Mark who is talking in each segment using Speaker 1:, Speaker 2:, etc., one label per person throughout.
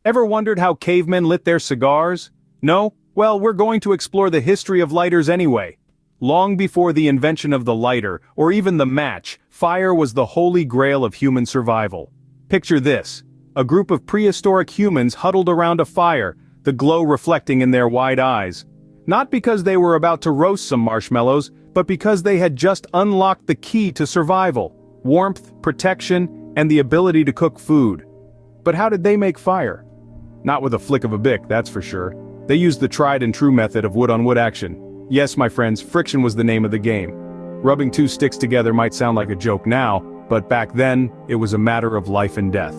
Speaker 1: Ever wondered how cavemen lit their cigars? No? Well, we're going to explore the history of lighters anyway. Long before the invention of the lighter, or even the match, fire was the holy grail of human survival. Picture this: a group of prehistoric humans huddled around a fire, the glow reflecting in their wide eyes. Not because they were about to roast some marshmallows, but because they had just unlocked the key to survival: warmth, protection, and the ability to cook food. But how did they make fire? Not with a flick of a bic, that's for sure. They used the tried and true method of wood-on-wood action. Yes, my friends, friction was the name of the game. Rubbing two sticks together might sound like a joke now, but back then, it was a matter of life and death.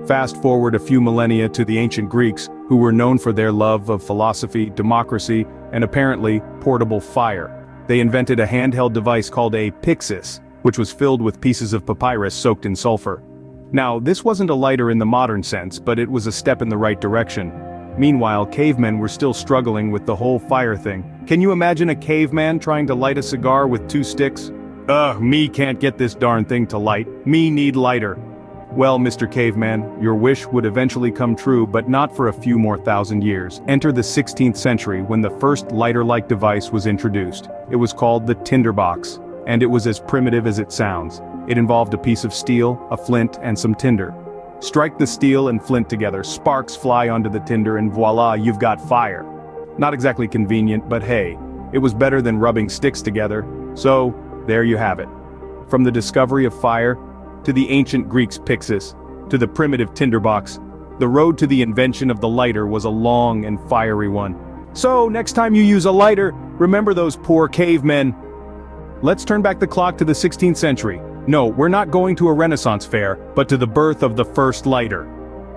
Speaker 1: Fast forward a few millennia to the ancient Greeks, who were known for their love of philosophy, democracy, and apparently, portable fire. They invented a handheld device called a pyxis, which was filled with pieces of papyrus soaked in sulfur. Now, this wasn't a lighter in the modern sense, but it was a step in the right direction. Meanwhile, cavemen were still struggling with the whole fire thing. Can you imagine a caveman trying to light a cigar with two sticks? Ugh, me can't get this darn thing to light. Me need lighter. Well, Mr. Caveman, your wish would eventually come true, but not for a few more thousand years. Enter the 16th century when the first lighter-like device was introduced. It was called the tinderbox, and it was as primitive as it sounds. It involved a piece of steel, a flint, and some tinder. Strike the steel and flint together, sparks fly onto the tinder, and voila, you've got fire. Not exactly convenient, but hey, it was better than rubbing sticks together, so there you have it. From the discovery of fire, to the ancient Greeks' pyxis, to the primitive tinderbox, the road to the invention of the lighter was a long and fiery one. So, next time you use a lighter, remember those poor cavemen. Let's turn back the clock to the 16th century. No, we're not going to a Renaissance fair, but to the birth of the first lighter.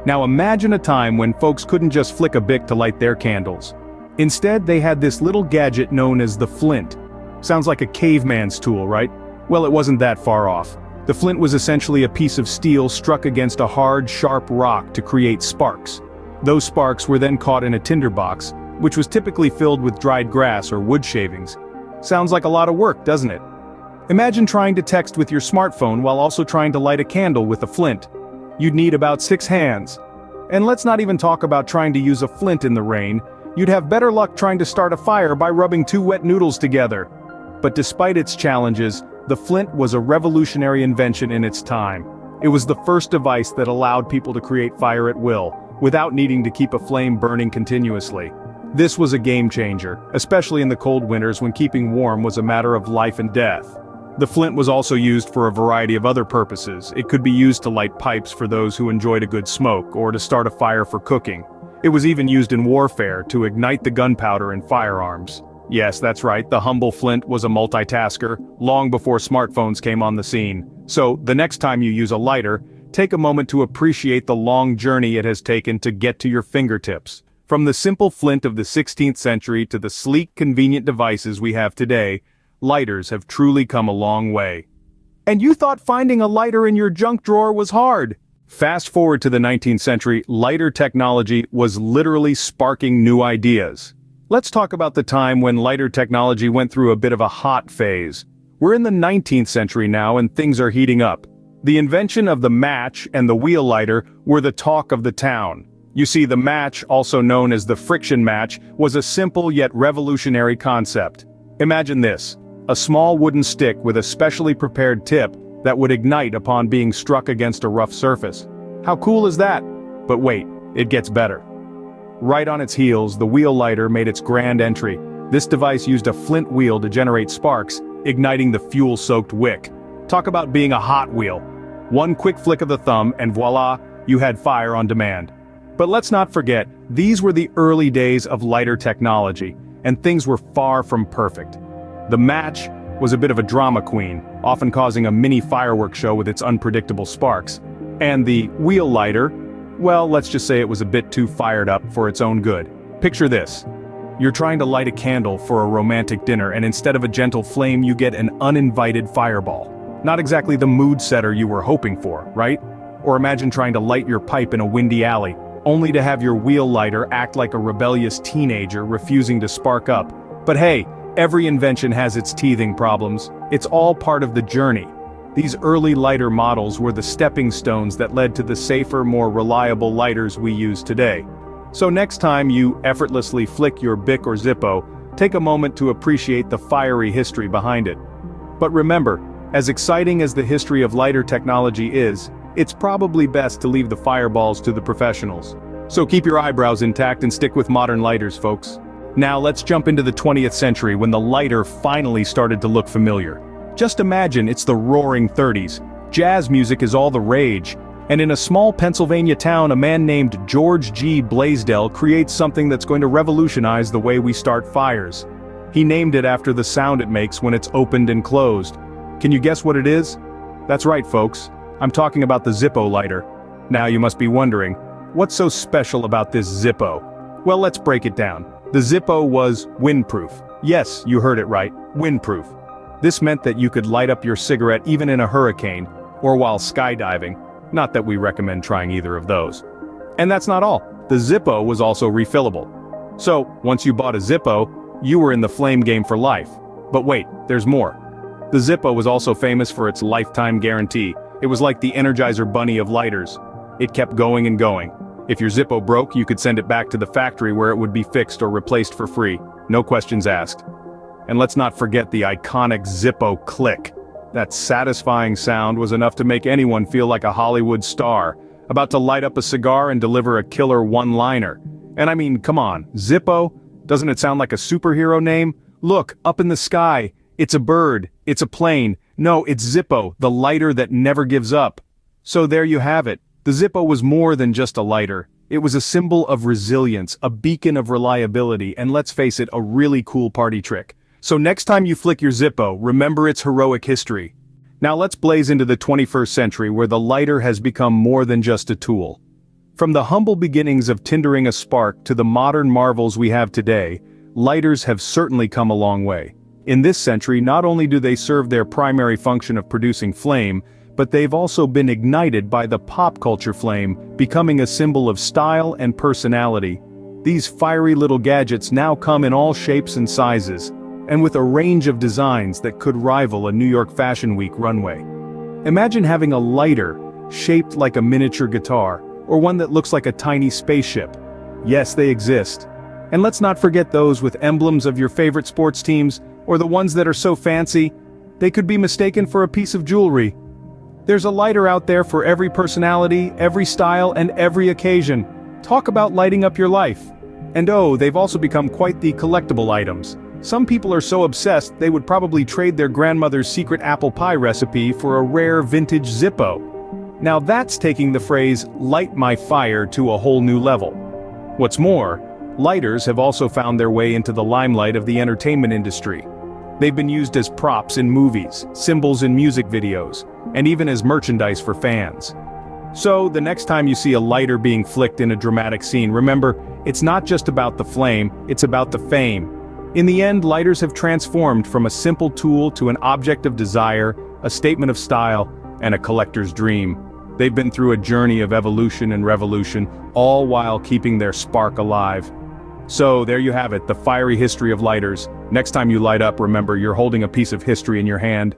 Speaker 1: Now imagine a time when folks couldn't just flick a bic to light their candles. Instead, they had this little gadget known as the flint. Sounds like a caveman's tool, right? Well, it wasn't that far off. The flint was essentially a piece of steel struck against a hard, sharp rock to create sparks. Those sparks were then caught in a tinderbox, which was typically filled with dried grass or wood shavings. Sounds like a lot of work, doesn't it? Imagine trying to text with your smartphone while also trying to light a candle with a flint. You'd need about 6 hands. And let's not even talk about trying to use a flint in the rain. You'd have better luck trying to start a fire by rubbing 2 wet noodles together. But despite its challenges, the flint was a revolutionary invention in its time. It was the first device that allowed people to create fire at will, without needing to keep a flame burning continuously. This was a game changer, especially in the cold winters when keeping warm was a matter of life and death. The flint was also used for a variety of other purposes. It could be used to light pipes for those who enjoyed a good smoke, or to start a fire for cooking. It was even used in warfare to ignite the gunpowder in firearms. Yes, that's right, the humble flint was a multitasker, long before smartphones came on the scene. So, the next time you use a lighter, take a moment to appreciate the long journey it has taken to get to your fingertips. From the simple flint of the 16th century to the sleek, convenient devices we have today, lighters have truly come a long way. And you thought finding a lighter in your junk drawer was hard? Fast forward to the 19th century, lighter technology was literally sparking new ideas. Let's talk about the time when lighter technology went through a bit of a hot phase. We're in the 19th century now and things are heating up. The invention of the match and the wheel lighter were the talk of the town. You see, the match, also known as the friction match, was a simple yet revolutionary concept. Imagine this: a small wooden stick with a specially prepared tip that would ignite upon being struck against a rough surface. How cool is that? But wait, it gets better. Right on its heels, the wheel lighter made its grand entry. This device used a flint wheel to generate sparks, igniting the fuel-soaked wick. Talk about being a hot wheel. One quick flick of the thumb and voila, you had fire on demand. But let's not forget, these were the early days of lighter technology, and things were far from perfect. The match was a bit of a drama queen, often causing a mini fireworks show with its unpredictable sparks. And the wheel lighter, well, let's just say it was a bit too fired up for its own good. Picture this. You're trying to light a candle for a romantic dinner, and instead of a gentle flame you get an uninvited fireball. Not exactly the mood setter you were hoping for, right? Or imagine trying to light your pipe in a windy alley, only to have your wheel lighter act like a rebellious teenager refusing to spark up. But hey, every invention has its teething problems. It's all part of the journey. These early lighter models were the stepping stones that led to the safer, more reliable lighters we use today. So next time you effortlessly flick your Bic or Zippo, take a moment to appreciate the fiery history behind it. But remember, as exciting as the history of lighter technology is, it's probably best to leave the fireballs to the professionals. So keep your eyebrows intact and stick with modern lighters, folks. Now let's jump into the 20th century when the lighter finally started to look familiar. Just imagine it's the roaring 30s. Jazz music is all the rage. And in a small Pennsylvania town, a man named George G. Blaisdell creates something that's going to revolutionize the way we start fires. He named it after the sound it makes when it's opened and closed. Can you guess what it is? That's right, folks. I'm talking about the Zippo lighter. Now you must be wondering, what's so special about this Zippo? Well, let's break it down. The Zippo was windproof. Yes, you heard it right, windproof. This meant that you could light up your cigarette even in a hurricane, or while skydiving. Not that we recommend trying either of those. And that's not all. The Zippo was also refillable. So, once you bought a Zippo, you were in the flame game for life. But wait, there's more. The Zippo was also famous for its lifetime guarantee. It was like the Energizer Bunny of lighters. It kept going and going. If your Zippo broke, you could send it back to the factory where it would be fixed or replaced for free. No questions asked. And let's not forget the iconic Zippo click. That satisfying sound was enough to make anyone feel like a Hollywood star, about to light up a cigar and deliver a killer one-liner. And I mean, come on, Zippo? Doesn't it sound like a superhero name? Look, up in the sky. It's a bird. It's a plane. No, it's Zippo, the lighter that never gives up. So there you have it. The Zippo was more than just a lighter. It was a symbol of resilience, a beacon of reliability, and let's face it, a really cool party trick. So next time you flick your Zippo, remember its heroic history. Now let's blaze into the 21st century where the lighter has become more than just a tool. From the humble beginnings of tindering a spark to the modern marvels we have today, lighters have certainly come a long way. In this century, not only do they serve their primary function of producing flame, but they've also been ignited by the pop culture flame, becoming a symbol of style and personality. These fiery little gadgets now come in all shapes and sizes, and with a range of designs that could rival a New York Fashion Week runway. Imagine having a lighter shaped like a miniature guitar, or one that looks like a tiny spaceship. Yes, they exist. And let's not forget those with emblems of your favorite sports teams, or the ones that are so fancy, they could be mistaken for a piece of jewelry. There's a lighter out there for every personality, every style, and every occasion. Talk about lighting up your life. And oh, they've also become quite the collectible items. Some people are so obsessed they would probably trade their grandmother's secret apple pie recipe for a rare vintage Zippo. Now that's taking the phrase, "light my fire" to a whole new level. What's more, lighters have also found their way into the limelight of the entertainment industry. They've been used as props in movies, symbols in music videos, and even as merchandise for fans. So, the next time you see a lighter being flicked in a dramatic scene, remember, it's not just about the flame, it's about the fame. In the end, lighters have transformed from a simple tool to an object of desire, a statement of style, and a collector's dream. They've been through a journey of evolution and revolution, all while keeping their spark alive. So, there you have it, the fiery history of lighters. Next time you light up, remember you're holding a piece of history in your hand.